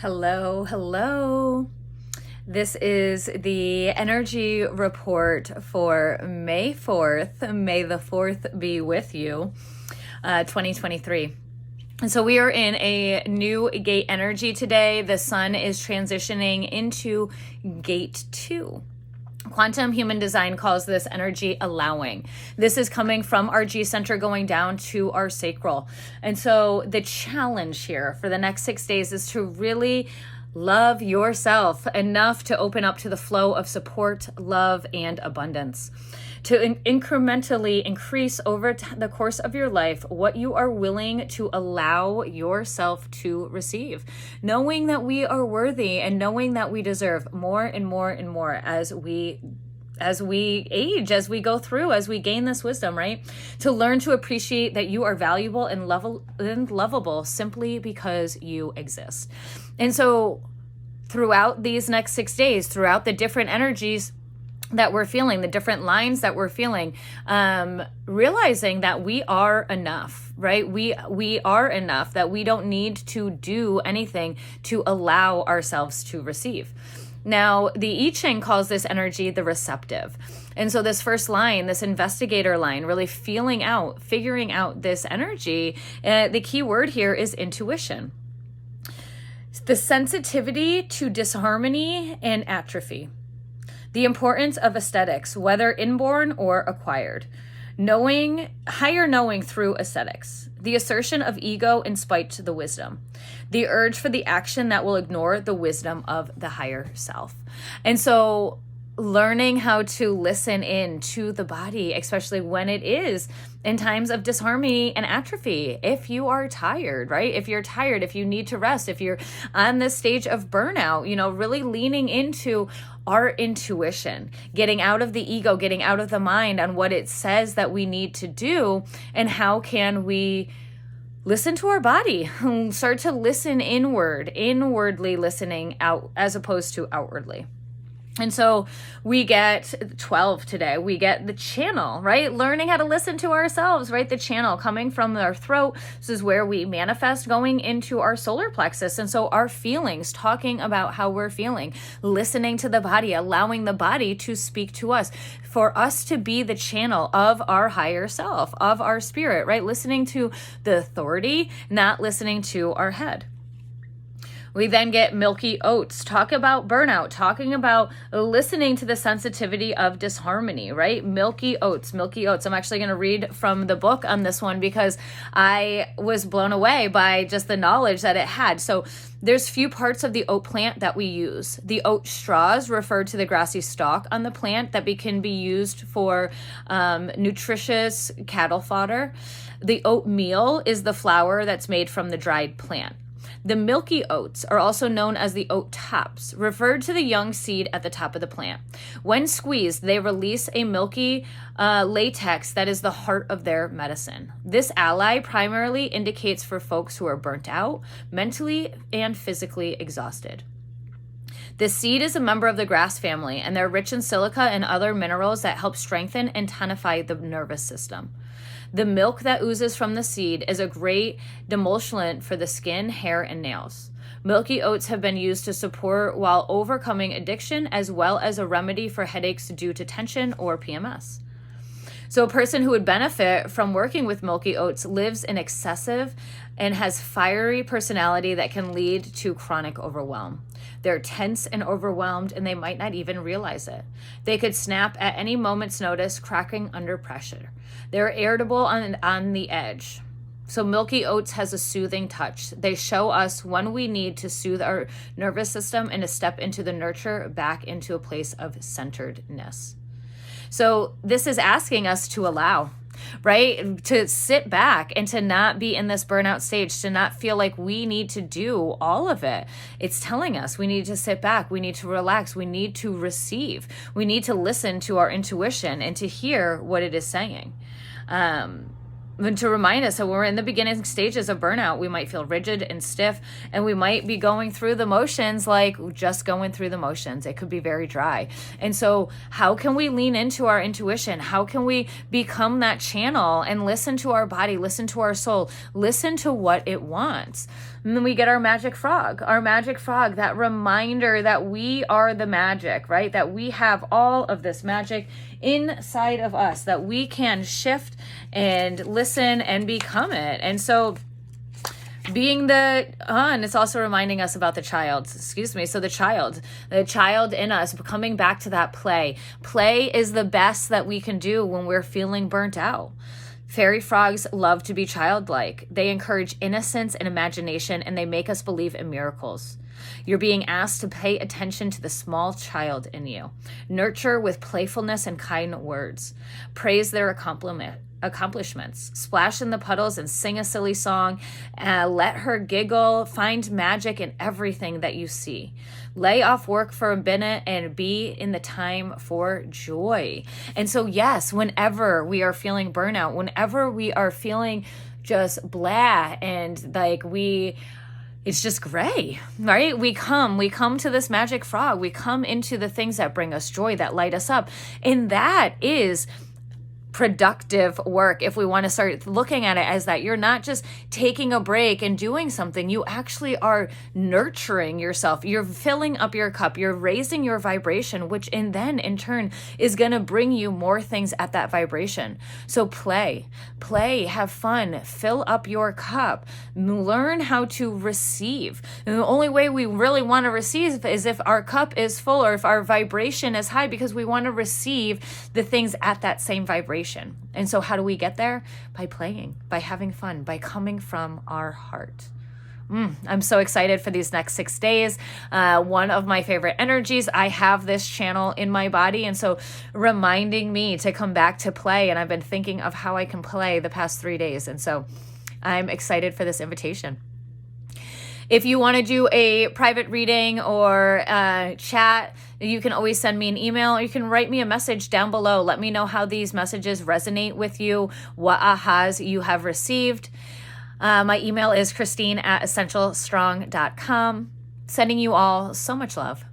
Hello, hello. This is the energy report for May 4th. May the 4th be with you, 2023. And so we are in a new gate energy today. The sun is transitioning into gate 2. Quantum human design calls this energy allowing. This is coming from our G center going down to our sacral. And so the challenge here for the next 6 days is to really love yourself enough to open up to the flow of support, love, and abundance. To incrementally increase over the course of your life what you are willing to allow yourself to receive. Knowing that we are worthy and knowing that we deserve more and more and more as we age, as we go through, as we gain this wisdom, right? To learn to appreciate that you are valuable and lovable simply because you exist. And so throughout these next 6 days, throughout the different energies that we're feeling, the different lines that we're feeling, realizing that we are enough, right? We are enough, that we don't need to do anything to allow ourselves to receive. Now, the I Ching calls this energy the receptive. And so this first line, this investigator line, really figuring out this energy, the key word here is intuition. The sensitivity to disharmony and atrophy. The importance of aesthetics, whether inborn or acquired. Higher knowing through aesthetics. The assertion of ego in spite to the wisdom. The urge for the action that will ignore the wisdom of the higher self. And so learning how to listen in to the body, especially when it is in times of disharmony and atrophy. If you are tired, right? If you're tired, if you need to rest, if you're on this stage of burnout, really leaning into our intuition, getting out of the ego, getting out of the mind on what it says that we need to do, and how can we listen to our body, start to listen inwardly listening out as opposed to outwardly. And so we get 12 today. We get the channel, right? Learning how to listen to ourselves, right? The channel coming from our throat. This is where we manifest, going into our solar plexus. And so our feelings, talking about how we're feeling, listening to the body, allowing the body to speak to us, for us to be the channel of our higher self, of our spirit, right? Listening to the authority, not listening to our head. We then get milky oats, talk about burnout, talking about listening to the sensitivity of disharmony, right? Milky oats. I'm actually going to read from the book on this one because I was blown away by just the knowledge that it had. So there's few parts of the oat plant that we use. The oat straws refer to the grassy stalk on the plant that can be used for nutritious cattle fodder. The oatmeal is the flour that's made from the dried plant. The milky oats are also known as the oat tops, referred to the young seed at the top of the plant. When squeezed, they release a milky latex that is the heart of their medicine. This ally primarily indicates for folks who are burnt out, mentally and physically exhausted. The seed is a member of the grass family, and they're rich in silica and other minerals that help strengthen and tonify the nervous system. The milk that oozes from the seed is a great demulcent for the skin, hair, and nails. Milky oats have been used to support while overcoming addiction, as well as a remedy for headaches due to tension or PMS. So a person who would benefit from working with milky oats lives an excessive and has fiery personality that can lead to chronic overwhelm. They're tense and overwhelmed, and they might not even realize it. They could snap at any moment's notice, cracking under pressure. They're irritable on the edge. So milky oats has a soothing touch. They show us when we need to soothe our nervous system and to step into the nurture back into a place of centeredness. So this is asking us to allow, right? To sit back and to not be in this burnout stage, to not feel like we need to do all of it. It's telling us we need to sit back, we need to relax, we need to receive, we need to listen to our intuition and to hear what it is saying. And to remind us that when we're in the beginning stages of burnout, we might feel rigid and stiff, and we might be going through the motions, like just going through the motions. It could be very dry. And so how can we lean into our intuition? How can we become that channel and listen to our body, listen to our soul, listen to what it wants? And then we get our magic frog, that reminder that we are the magic, right? That we have all of this magic inside of us, that we can shift and listen and become it. And so being and it's also reminding us about the child, So the child in us, coming back to that play. Play is the best that we can do when we're feeling burnt out. Fairy frogs love to be childlike. They encourage innocence and imagination, and they make us believe in miracles. You're being asked to pay attention to the small child in you. Nurture with playfulness and kind words. Praise their accomplishments. Splash in the puddles and sing a silly song. Let her giggle. Find magic in everything that you see. Lay off work for a minute and be in the time for joy. And so, yes, whenever we are feeling burnout, whenever we are feeling just blah and like it's just gray, right? We come to this magic frog. We come into the things that bring us joy, that light us up. And that is productive work. If we want to start looking at it as that, you're not just taking a break and doing something, you actually are nurturing yourself. You're filling up your cup, you're raising your vibration, which in turn is going to bring you more things at that vibration. So play, have fun, fill up your cup, learn how to receive. And the only way we really want to receive is if our cup is full or if our vibration is high, because we want to receive the things at that same vibration. And so how do we get there? By playing, by having fun, by coming from our heart. I'm so excited for these next 6 days. One of my favorite energies, I have this channel in my body. And so reminding me to come back to play. And I've been thinking of how I can play the past 3 days. And so I'm excited for this invitation. If you want to do a private reading or chat, you can always send me an email or you can write me a message down below. Let me know how these messages resonate with you, what ahas you have received. My email is Christine@essentialstrong.com. Sending you all so much love.